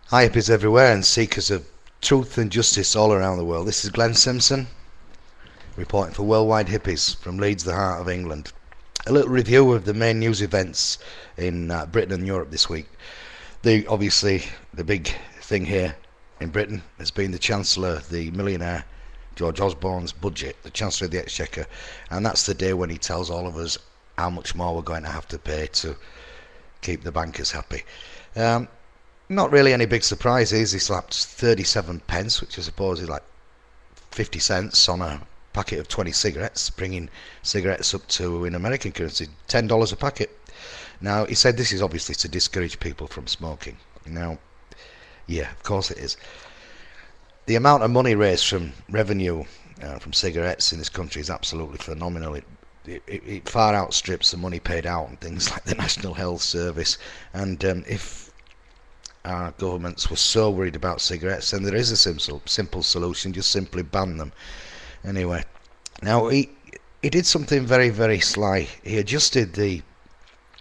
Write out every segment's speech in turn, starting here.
Hi hippies everywhere and seekers of truth and justice all around the world. This is Glenn Simpson reporting for Worldwide Hippies from Leeds, the heart of England. A little review of the main news events in Britain and Europe this week. Obviously the big thing here in Britain has been the Chancellor, the millionaire George Osborne's budget, the Chancellor of the Exchequer, and that's the day when he tells all of us how much more we're going to have to pay to keep the bankers happy. Not really any big surprises. He slapped 37 pence, which I suppose is like 50 cents on a packet of 20 cigarettes, bringing cigarettes up to, in American currency, $10 a packet. Now, he said this is obviously to discourage people from smoking. Now, yeah, of course it is. The amount of money raised from revenue from cigarettes in this country is absolutely phenomenal. It far outstrips the money paid out on things like the National Health Service. And if our governments were so worried about cigarettes, then there is a simple solution: just simply ban them. Anyway, now he did something very, very sly. He adjusted the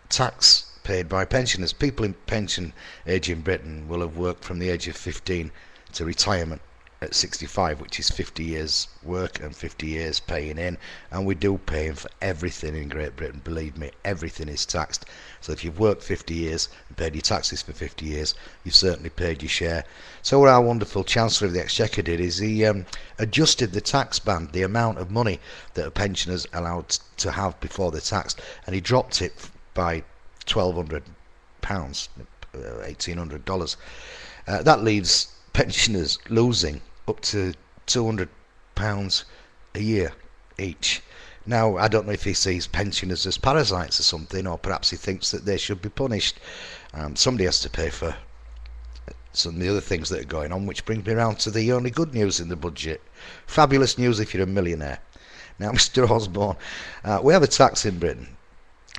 tax paid by pensioners. People in pension age in Britain will have worked from the age of 15 to retirement at 65, which is 50 years work and 50 years paying in, and we do pay in for everything in Great Britain. Believe me, everything is taxed. So if you've worked 50 years and paid your taxes for 50 years, you've certainly paid your share. So what our wonderful Chancellor of the Exchequer did is he adjusted the tax band, the amount of money that a pensioner's allowed to have before the tax, and he dropped it by £1,200, $1,800. That leaves pensioners losing up to £200 a year each. Now, I don't know if he sees pensioners as parasites or something, or perhaps he thinks that they should be punished. Somebody has to pay for some of the other things that are going on, which brings me around to the only good news in the budget. Fabulous news if you're a millionaire. Now, Mr. Osborne, we have a tax in Britain.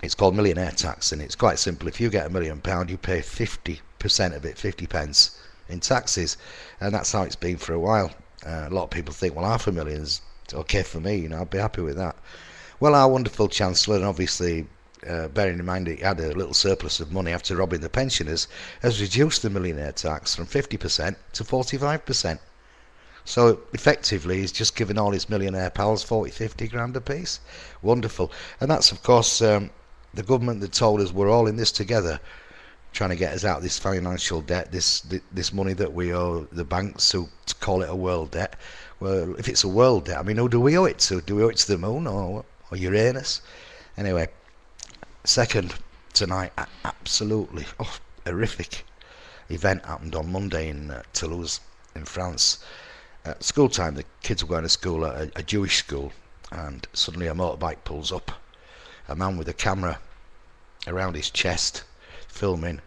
It's called millionaire tax, and it's quite simple. If you get £1 million, you pay 50% of it, 50 pence, in taxes, and that's how it's been for a while. A lot of people think, well, $500,000's okay for me, I'd be happy with that. Well, our wonderful Chancellor, and obviously bearing in mind that he had a little surplus of money after robbing the pensioners, has reduced the millionaire tax from 50% to 45%. So effectively he's just given all his millionaire pals 40-50 grand a piece. Wonderful. And that's of course the government that told us we're all in this together, trying to get us out of this financial debt, this money that we owe the banks, who call it a world debt. Well, if it's a world debt, I mean, who do we owe it to? Do we owe it to the moon or Uranus? Anyway, second tonight, absolutely horrific event happened on Monday in Toulouse in France. At school time, the kids were going to school at a Jewish school, and suddenly a motorbike pulls up. A man with a camera around his chest, filming,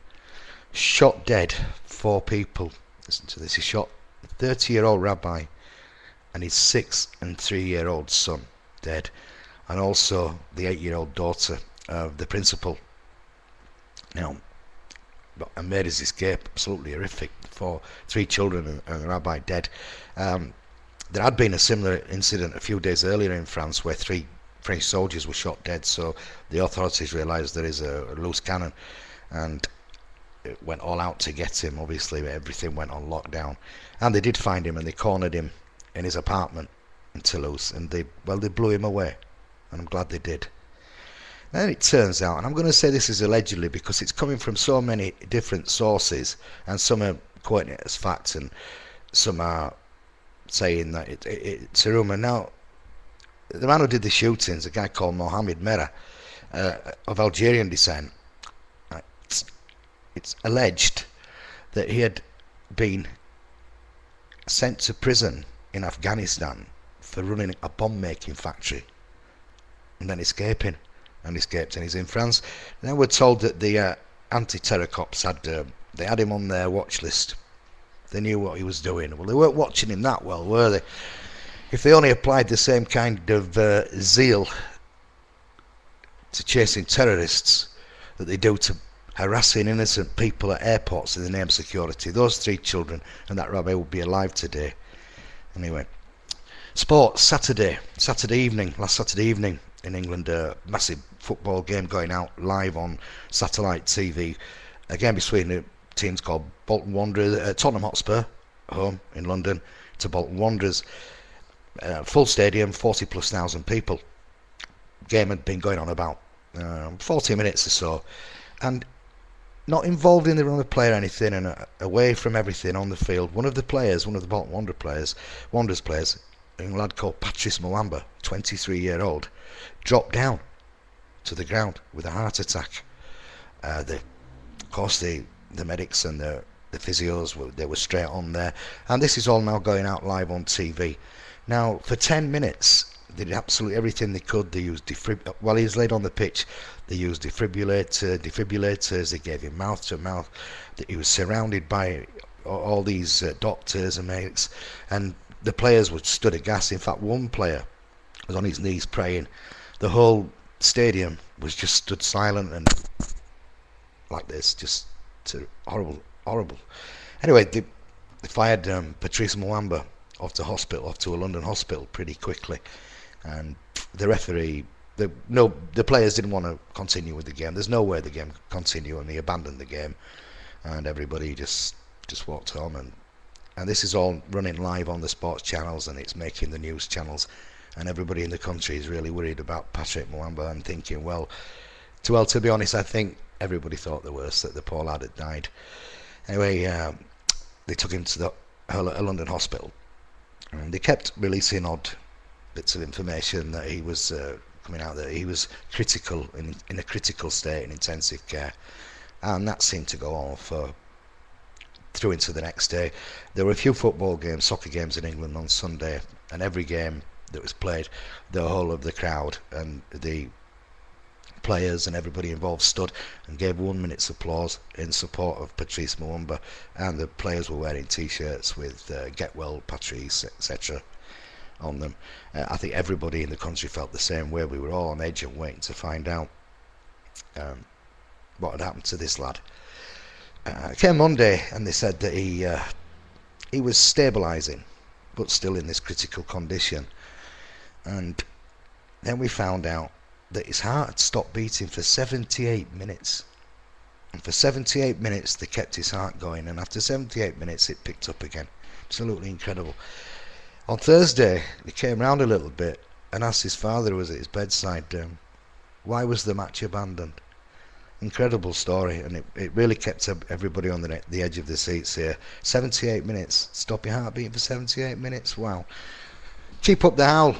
shot dead 4 people. Listen to this: he shot a 30-year-old rabbi and his 6- and 3-year-old son dead, and also the 8-year-old daughter of the principal. Now, and made his escape. Absolutely horrific. 3 children and the rabbi dead. There had been a similar incident a few days earlier in France where 3 French soldiers were shot dead, so the authorities realised there is a loose cannon, and it went all out to get him. Obviously everything went on lockdown, and they did find him, and they cornered him in his apartment in Toulouse, and they blew him away, and I'm glad they did. Then it turns out, and I'm going to say this is allegedly because it's coming from so many different sources, and some are quoting it as fact and some are saying that it's a rumour. Now, the man who did the shootings, a guy called Mohamed Merah, of Algerian descent, it's alleged that he had been sent to prison in Afghanistan for running a bomb-making factory and then escaping, and escaped, and he's in France. Now we're told that the anti-terror cops had him on their watch list. They knew what he was doing. Well, they weren't watching him that well, were they? If they only applied the same kind of zeal to chasing terrorists that they do to harassing innocent people at airports in the name of security, those 3 children and that rabbi would be alive today. Anyway, sports. Saturday evening, last Saturday evening in England, a massive football game going out live on satellite TV, again between the teams called Bolton Wanderers, Tottenham Hotspur, home in London, to Bolton Wanderers. Full stadium, 40,000+ people. Game had been going on about 40 minutes or so, and not involved in the run of play or anything, and away from everything on the field. One of the Bolton Wanderers players, a lad called Patrice Mwamba, 23-year-old, dropped down to the ground with a heart attack. Of course, the medics and the physios they were straight on there, and this is all now going out live on TV. Now, for 10 minutes, they did absolutely everything they could. They used while he was laid on the pitch, they used defibrillators. They gave him mouth to mouth. He was surrounded by all these doctors and mates, and the players were stood aghast. In fact, one player was on his knees praying. The whole stadium was just stood silent and like this, just horrible. Anyway, they fired Patrice Mwamba off to a London hospital pretty quickly, and the referee, the players didn't want to continue with the game. There's no way the game could continue, and they abandoned the game, and everybody just walked home. And this is all running live on the sports channels, and it's making the news channels, and everybody in the country is really worried about Patrick Mwamba and thinking, well, to be honest, I think everybody thought the worst, that the poor lad had died. Anyway, they took him to a London hospital, and they kept releasing odd bits of information that he was coming out, that he was critical, in a critical state in intensive care, and that seemed to go on through into the next day. There were a few soccer games in England on Sunday, and every game that was played, the whole of the crowd and the players and everybody involved stood and gave 1 minute's applause in support of Patrice Mwamba, and the players were wearing t-shirts with Get Well Patrice, etc. on them. I think everybody in the country felt the same way. We were all on edge and waiting to find out what had happened to this lad. It came Monday, and they said that he was stabilising, but still in this critical condition. And then we found out that his heart had stopped beating for 78 minutes. And for 78 minutes they kept his heart going, and after 78 minutes it picked up again. Absolutely incredible. On Thursday he came round a little bit and asked his father, who was at his bedside, why was the match abandoned? Incredible story, and it really kept everybody on the edge of the seats here. 78 minutes, stop your heart beating for 78 minutes, wow. Keep up the howl,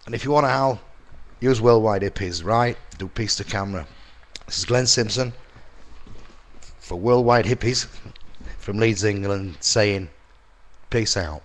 and if you want to howl, use Worldwide Hippies, right? Do peace to camera. This is Glenn Simpson for Worldwide Hippies from Leeds, England, saying peace out.